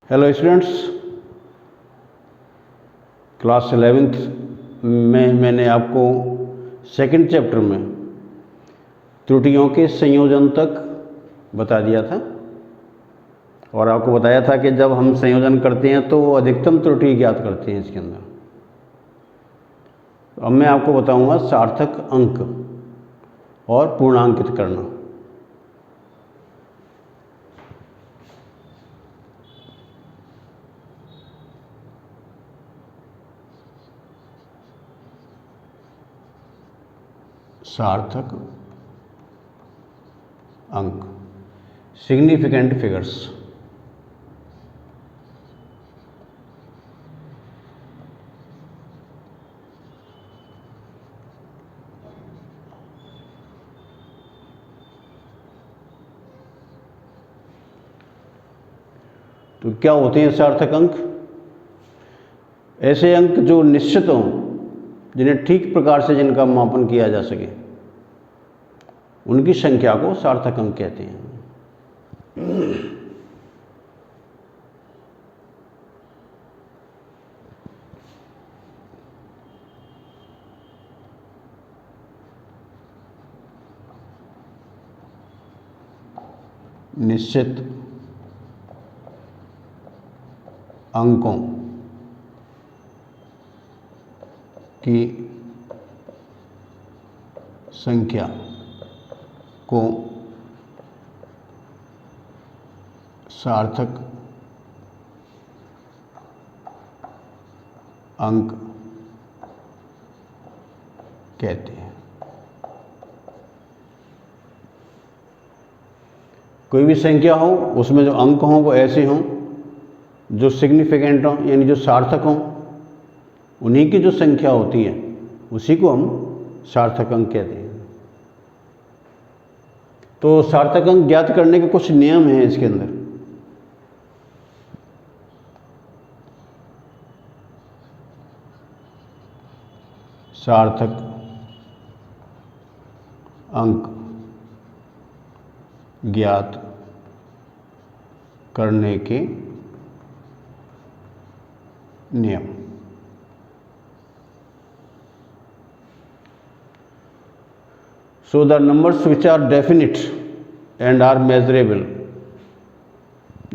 Hello students, class 11th में मैंने आपको सेकंड चैप्टर में त्रुटियों के संयोजन तक बता दिया था और आपको बताया था कि जब हम संयोजन करते हैं तो अधिकतम त्रुटि ज्ञात करते हैं इसके अंदर। तो अब मैं आपको बताऊंगा सार्थक अंक और पूर्णांकित करना। सार्थक अंक, सिग्निफिकेंट फिगर्स। तो क्या होते हैं सार्थक अंक? ऐसे अंक जो निश्चित हों, जिन्हें ठीक प्रकार से जिनका मापन किया जा सके, उनकी संख्या को सार्थक अंक कहते हैं। निश्चित अंकों की संख्या को सार्थक अंक कहते हैं। कोई भी संख्या हो, उसमें जो अंक हों वो ऐसे हों जो सिग्निफिकेंट हों, यानी जो सार्थक हों। उन्हीं की जो संख्या होती है उसी को हम सार्थक अंक कहते हैं। तो सार्थक अंक ज्ञात करने के कुछ नियम हैं इसके अंदर। सार्थक अंक ज्ञात करने के नियम। So the numbers which are definite and are measurable,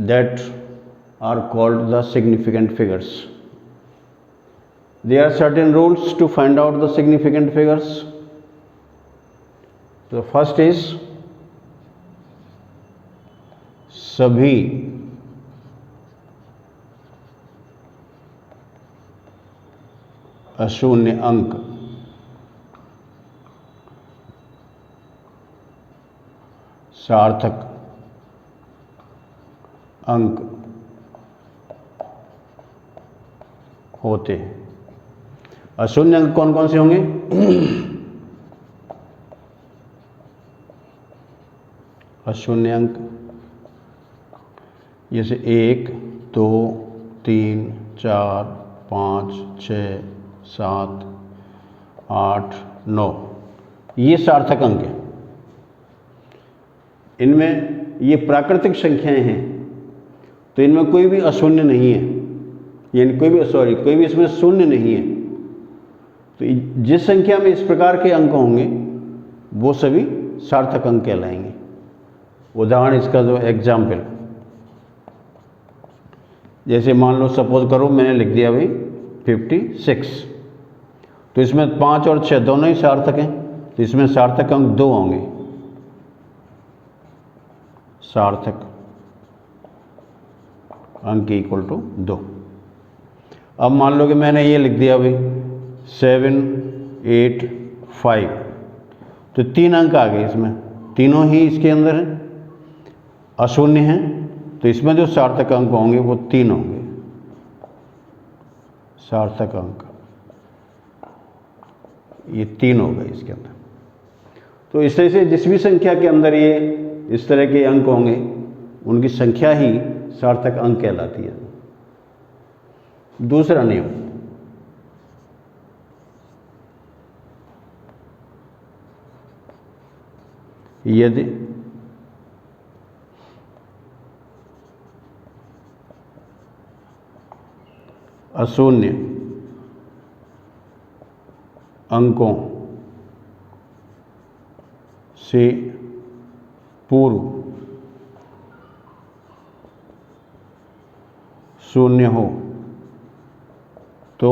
that are called the significant figures. There are certain rules to find out the significant figures. The first is सभी अशून्य अंक सार्थक अंक होते हैं। अशून्य अंक कौन कौन से होंगे? अशून्य अंक जैसे 1, 2, 3, 4, 5, 6, 7, 8, 9, ये सार्थक अंक हैं। इनमें ये प्राकृतिक संख्याएं हैं, तो इनमें कोई भी अशून्य नहीं है, यानी कोई भी इसमें शून्य नहीं है। तो जिस संख्या में इस प्रकार के अंक होंगे वो सभी सार्थक अंक कहलाएंगे। उदाहरण इसका जो एग्जाम्पल, जैसे मान लो सपोज करो मैंने लिख दिया भाई 56, तो इसमें 5 और 6 दोनों ही सार्थक हैं, तो इसमें सार्थक अंक 2 होंगे। सार्थक अंक इक्वल टू 2। अब मान लो कि मैंने ये लिख दिया भाई 7, 8, 5, तो 3 अंक आ गए, इसमें तीनों ही इसके अंदर हैं, अशून्य हैं, तो इसमें जो सार्थक अंक होंगे वो 3 होंगे। सार्थक अंक ये 3 हो गए इसके अंदर। तो इस तरह से जिस भी संख्या के अंदर ये इस तरह के अंक होंगे उनकी संख्या ही सार्थक अंक कहलाती है। दूसरा नियम, यदि अशून्य अंकों से पूर्व शून्य हो तो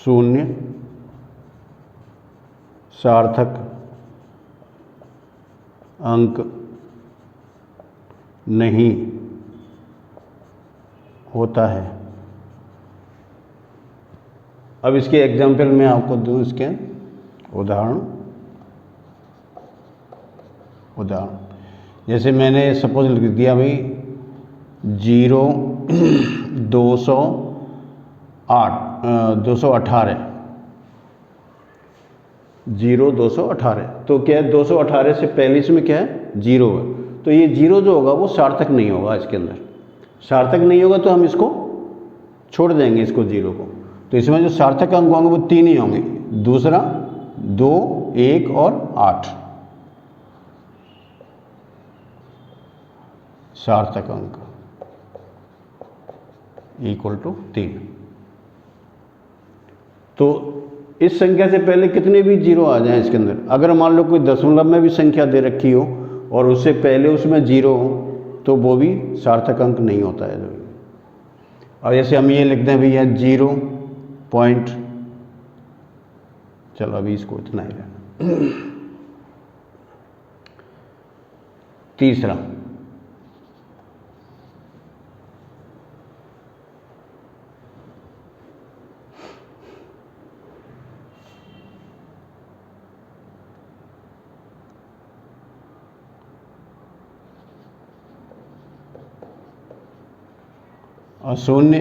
शून्य सार्थक अंक नहीं होता है। अब इसके एग्जाम्पल मैं आपको दूं, इसके उदाहरण जैसे मैंने सपोज लिख दिया भाई 218 218, तो क्या है 218 से पहले इसमें क्या है 0 है, तो ये 0 जो होगा वो सार्थक नहीं होगा, इसके अंदर सार्थक नहीं होगा, तो हम इसको छोड़ देंगे, इसको 0 को। तो इसमें जो सार्थक अंक होंगे वो 3 ही होंगे, दूसरा 2, 1 और 8 सार्थक अंक इक्वल टू 3। तो इस संख्या से पहले कितने भी 0 आ जाएं इसके अंदर, अगर मान लो कोई दशमलव में भी संख्या दे रखी हो और उससे पहले उसमें 0 हो तो वो भी सार्थक अंक नहीं होता है। और जैसे हम ये लिखते हैं भैया 0 पॉइंट, चलो अभी इसको इतना ही रहना। तीसरा अशून्य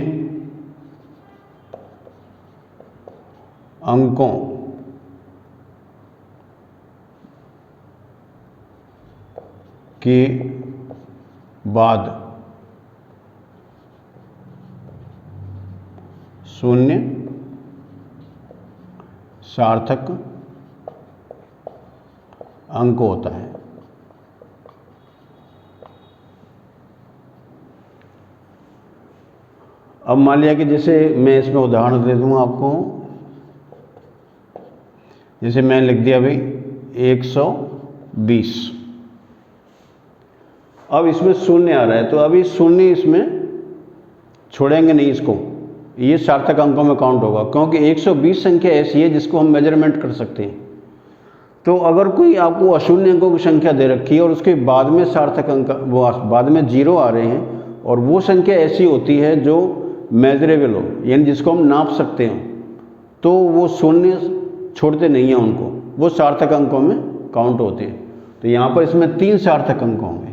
अंकों के बाद शून्य सार्थक अंक होता है। अब मान लिया कि जैसे मैं इसमें उदाहरण दे दूंगा आपको, जैसे मैंने लिख दिया भाई 120, अब इसमें शून्य आ रहा है, तो अभी शून्य इसमें छोड़ेंगे नहीं, इसको ये सार्थक अंकों में काउंट होगा, क्योंकि 120 संख्या ऐसी है जिसको हम मेजरमेंट कर सकते हैं। तो अगर कोई आपको अशून्य अंकों की संख्या दे रखी है और उसके बाद में सार्थक अंक, वो बाद में 0 आ रहे हैं, और वो संख्या ऐसी होती है जो मेजरेबल हो, यानी जिसको हम नाप सकते हो, तो वो शून्य छोड़ते नहीं हैं उनको, वो सार्थक अंकों में काउंट होते हैं। तो यहाँ पर इसमें 3 सार्थक अंक होंगे,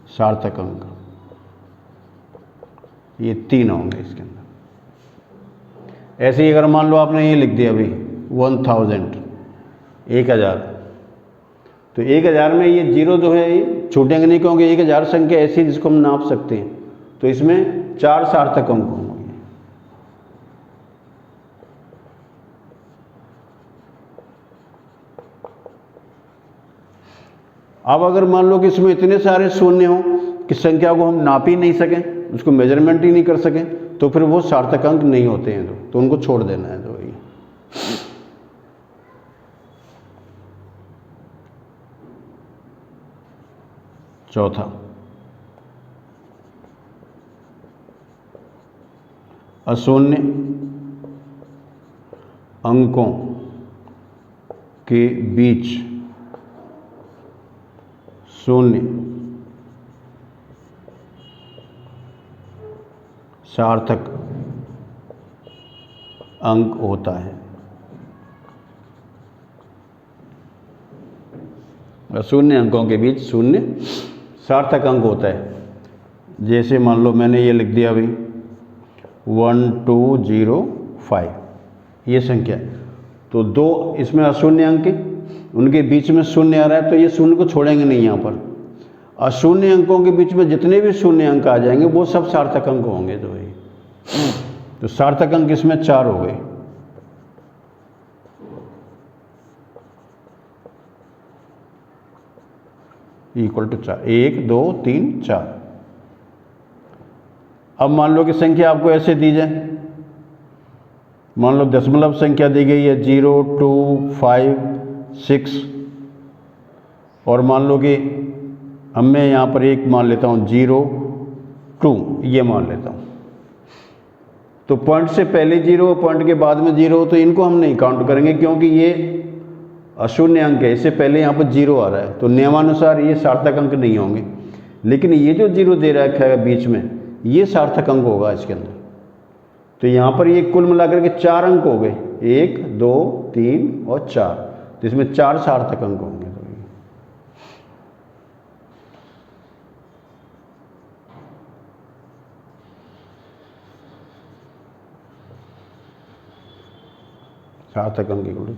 सार्थक अंक ये 3 होंगे इसके अंदर। ऐसे ही अगर मान लो आपने ये लिख दिया भाई 1000, तो 1000 में ये 0 जो है ये छूटेंगे नहीं, क्योंकि 1000 संख्या ऐसी है जिसको हम नाप सकते हैं। तो इसमें 4 सार्थक अंक होंगे। अब अगर मान लो कि इसमें इतने सारे शून्य हो कि संख्या को हम नाप ही नहीं सकें, उसको मेजरमेंट ही नहीं कर सकें, तो फिर वो सार्थक अंक नहीं होते हैं, तो उनको छोड़ देना है। तो वही चौथा, अशून्य अंकों के बीच शून्य सार्थक अंक होता है। शून्य अंकों के बीच शून्य सार्थक अंक होता है। जैसे मान लो मैंने ये लिख दिया भाई 1205, ये संख्या, तो 2 इसमें अशून्य अंक है, उनके बीच में शून्य आ रहा है, तो ये शून्य को छोड़ेंगे नहीं। यहाँ पर अशून्य अंकों के बीच में जितने भी शून्य अंक आ जाएंगे वो सब सार्थक अंक होंगे। तो भाई तो सार्थक अंक इसमें 4 हो गए। Equal to 4, 1 2 3 4। अब मान लो कि संख्या आपको ऐसे दी जाए, मान लो दशमलव संख्या दी गई है 0 2 5 6, और मान लो कि अब मैं यहाँ पर एक मान लेता हूँ 0 2, ये मान लेता हूँ। तो पॉइंट से पहले 0, पॉइंट के बाद में 0, तो इनको हम नहीं काउंट करेंगे क्योंकि ये अशून्य अंक है, इससे पहले यहाँ पर 0 आ रहा है, तो नियमानुसार ये सार्थक अंक नहीं होंगे। लेकिन ये जो 0 दे रखा है बीच में, ये सार्थक अंक होगा इसके अंदर। तो यहाँ पर ये कुल मिलाकर के 4 अंक हो गए, 1 2 3 और 4, तो इसमें 4 सार्थक अंक होंगे। तो सार्थक अंक इक्वल।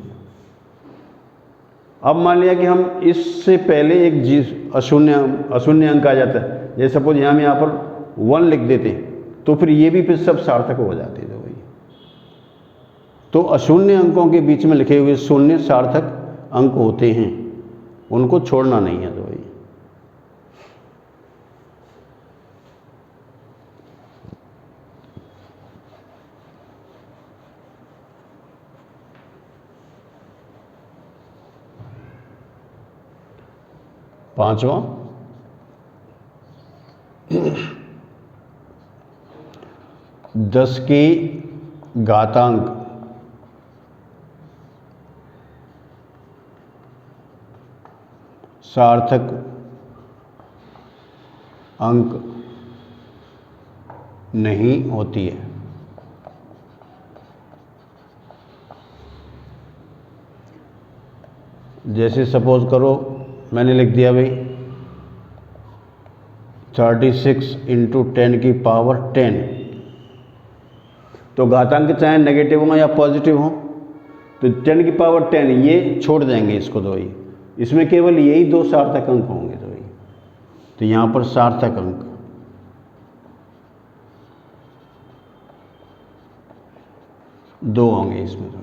अब मान लिया कि हम इससे पहले एक अशून्य अंक आ जाता है, जैसे सपोज यहाँ पर 1 लिख देते हैं, तो फिर ये भी फिर सब सार्थक हो जाते हैं। तो अशून्य अंकों के बीच में लिखे हुए शून्य सार्थक अंक होते हैं, उनको छोड़ना नहीं है। तो भाई पांचवा, 10 की घातांक सार्थक अंक नहीं होती है। जैसे सपोज करो मैंने लिख दिया भाई 36 × 10⁻10, तो घातांक चाहे नेगेटिव हो या पॉजिटिव हो, तो 10⁻10 ये छोड़ देंगे इसको। तो भाई इसमें केवल यही 2 सार्थक अंक होंगे। तो भाई तो यहाँ पर सार्थक अंक दो होंगे इसमें। तो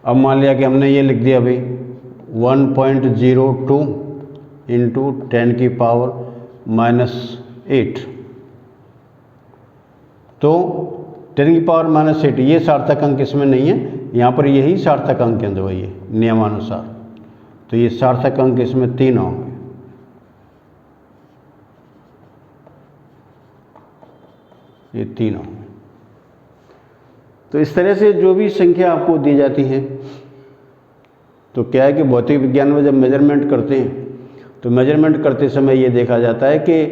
अब मान लिया कि हमने ये लिख दिया भाई 1.02 × 10⁻⁸, तो 10⁻⁸ ये सार्थक अंक इसमें नहीं है, यहाँ पर यही सार्थक अंक है। तो ये नियमानुसार तो ये सार्थक अंक इसमें 3 होंगे। ये 3 होंगे। तो इस तरह से जो भी संख्या आपको दी जाती है, तो क्या है कि भौतिक विज्ञान में जब मेजरमेंट करते हैं, तो मेजरमेंट करते समय ये देखा जाता है कि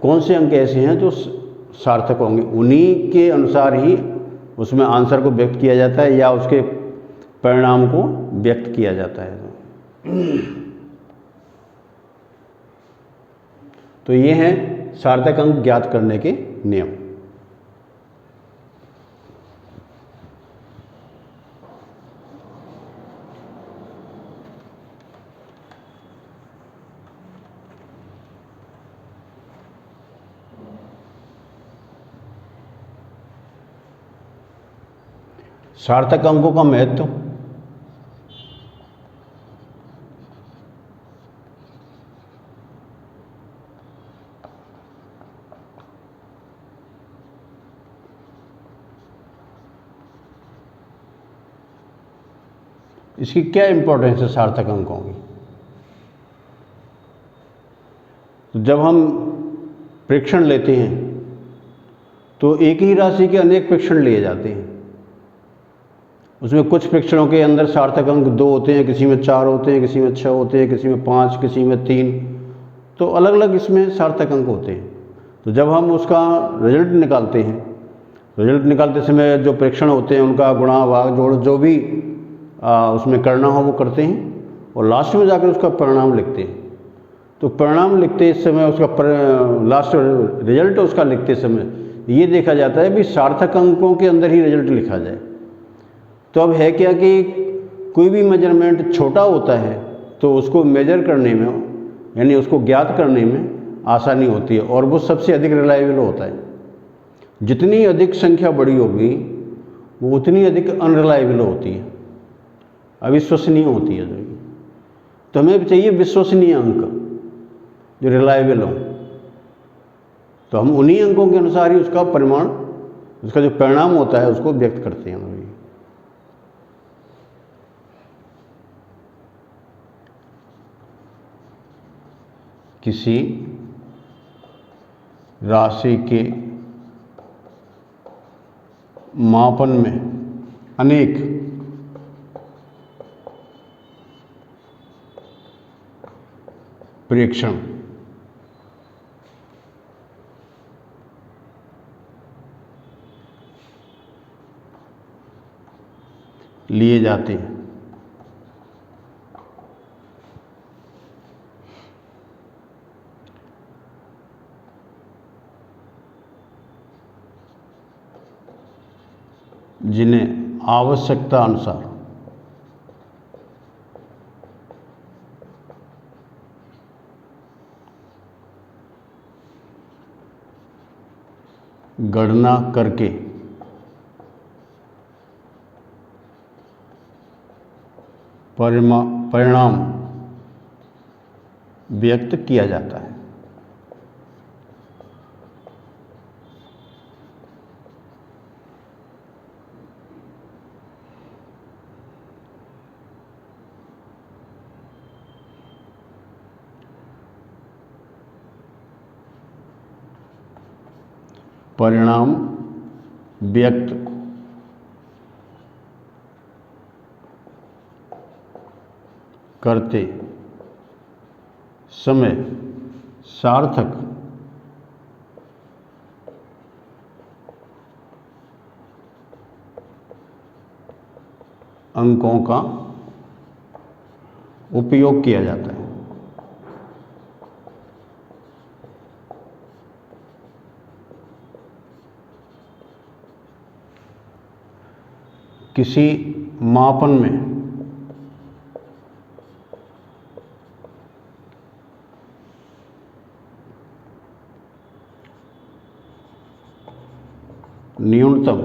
कौन से अंक ऐसे हैं जो सार्थक होंगे, उन्हीं के अनुसार ही उसमें आंसर को व्यक्त किया जाता है या उसके परिणाम को व्यक्त किया जाता है। तो ये हैं सार्थक अंक ज्ञात करने के नियम। सार्थक अंकों का महत्व, इसकी क्या इंपॉर्टेंस है सार्थक अंकों की। तो जब हम प्रेक्षण लेते हैं तो एक ही राशि के अनेक प्रेक्षण लिए जाते हैं। उसमें कुछ प्रेक्षणों के अंदर सार्थक अंक 2 होते हैं, किसी में 4 होते हैं, किसी में 6 होते हैं, किसी में 5, किसी में 3, तो अलग अलग इसमें सार्थक अंक होते हैं। तो जब हम उसका रिजल्ट निकालते हैं, रिजल्ट निकालते समय जो प्रेक्षण होते हैं उनका गुणा भाग जोड़ जो भी उसमें करना हो वो करते हैं, और लास्ट में जाकर उसका परिणाम लिखते हैं। तो परिणाम लिखते समय उसका लास्ट रिजल्ट उसका लिखते समय ये देखा जाता है भी सार्थक अंकों के अंदर ही रिजल्ट लिखा जाए। तो अब है क्या कि कोई भी मेजरमेंट छोटा होता है तो उसको मेजर करने में, यानी उसको ज्ञात करने में आसानी होती है, और वो सबसे अधिक रिलायबल होता है। जितनी अधिक संख्या बड़ी होगी वो उतनी अधिक अनरिलायबल होती है, अविश्वसनीय होती है। तो हमें चाहिए विश्वसनीय अंक, जो रिलायबल हों, तो हम उन्हीं अंकों के अनुसार ही उसका परिमाण, उसका जो परिणाम होता है उसको व्यक्त करते हैं। किसी राशि के मापन में अनेक प्रेक्षण लिए जाते हैं। जिन्हें आवश्यकता अनुसार गणना करके परिणाम व्यक्त किया जाता है। परिणाम व्यक्त करते समय सार्थक अंकों का उपयोग किया जाता है। किसी मापन में न्यूनतम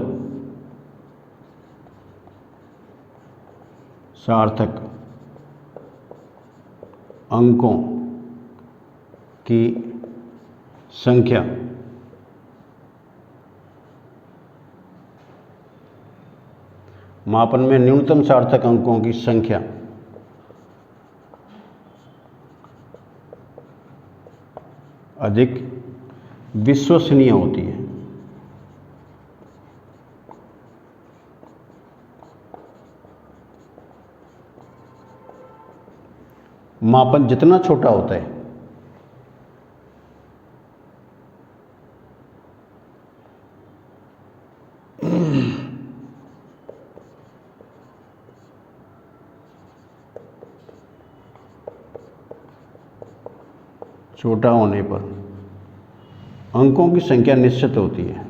सार्थक अंकों की संख्या मापन में न्यूनतम सार्थक अंकों की संख्या अधिक विश्वसनीय होती है। मापन जितना छोटा होता है छोटा होने पर अंकों की संख्या निश्चित होती है।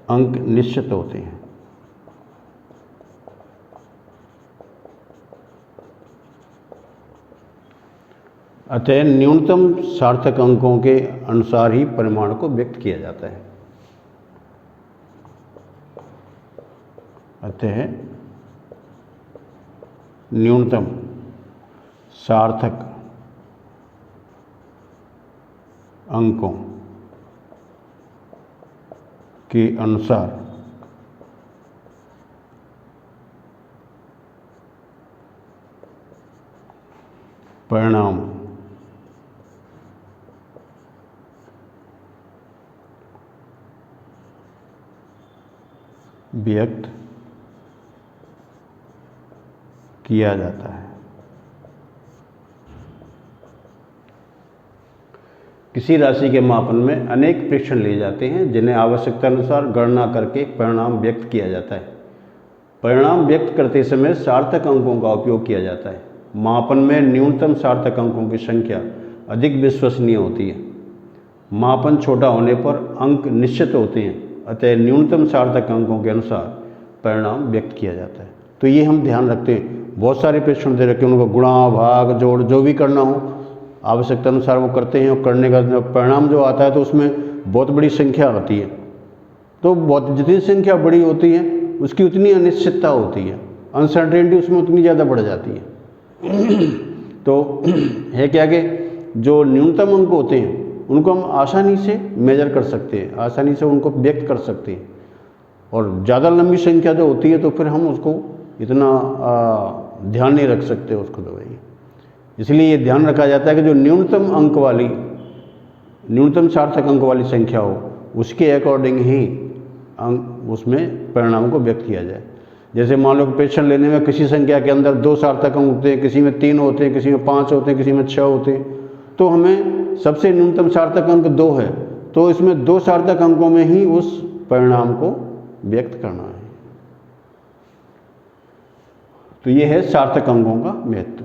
अंक निश्चित होते हैं। अतः न्यूनतम सार्थक अंकों के अनुसार ही परिमाण को व्यक्त किया जाता है। अतः न्यूनतम सार्थक अंकों के अनुसार परिणाम व्यक्त किया जाता है। किसी राशि के मापन में अनेक प्रेक्षण लिए जाते हैं जिन्हें आवश्यकता अनुसार गणना करके परिणाम व्यक्त किया जाता है। परिणाम व्यक्त करते समय सार्थक अंकों का उपयोग किया जाता है। मापन में न्यूनतम सार्थक अंकों की संख्या अधिक विश्वसनीय होती है। मापन छोटा होने पर अंक निश्चित होते हैं, अतः न्यूनतम सार्थक अंकों के अनुसार परिणाम व्यक्त किया जाता है। तो ये हम ध्यान रखते हैं। बहुत सारे पेशेंट दे रखे हैं, उनको गुणा भाग जोड़ जो भी करना हो आवश्यकता अनुसार वो करते हैं, और करने का परिणाम जो आता है तो उसमें बहुत बड़ी संख्या आती है। तो बहुत जितनी संख्या बड़ी होती है उसकी उतनी अनिश्चितता होती है, अनसर्टेनिटी उसमें उतनी ज़्यादा बढ़ जाती है। तो है क्या कि जो न्यूनतम अंक होते हैं उनको हम आसानी से मेजर कर सकते हैं, आसानी से उनको व्यक्त कर सकते हैं, और ज़्यादा लंबी संख्या जो होती है तो फिर हम उसको इतना ध्यान नहीं रख सकते उसको दवाई। इसलिए ये ध्यान रखा जाता है कि जो न्यूनतम अंक वाली, न्यूनतम सार्थक अंक वाली संख्या हो उसके अकॉर्डिंग ही अंक उसमें परिणाम को व्यक्त किया जाए। जैसे मान लो पेशेंट लेने में किसी संख्या के अंदर 2 सार्थक अंक होते हैं, किसी में 3 होते हैं, किसी में 5 होते हैं, किसी में 6 होते हैं, तो हमें सबसे न्यूनतम सार्थक अंक 2 है तो इसमें 2 सार्थक अंकों में ही उस परिणाम को व्यक्त करना है। तो ये है सार्थक अंकों का महत्व।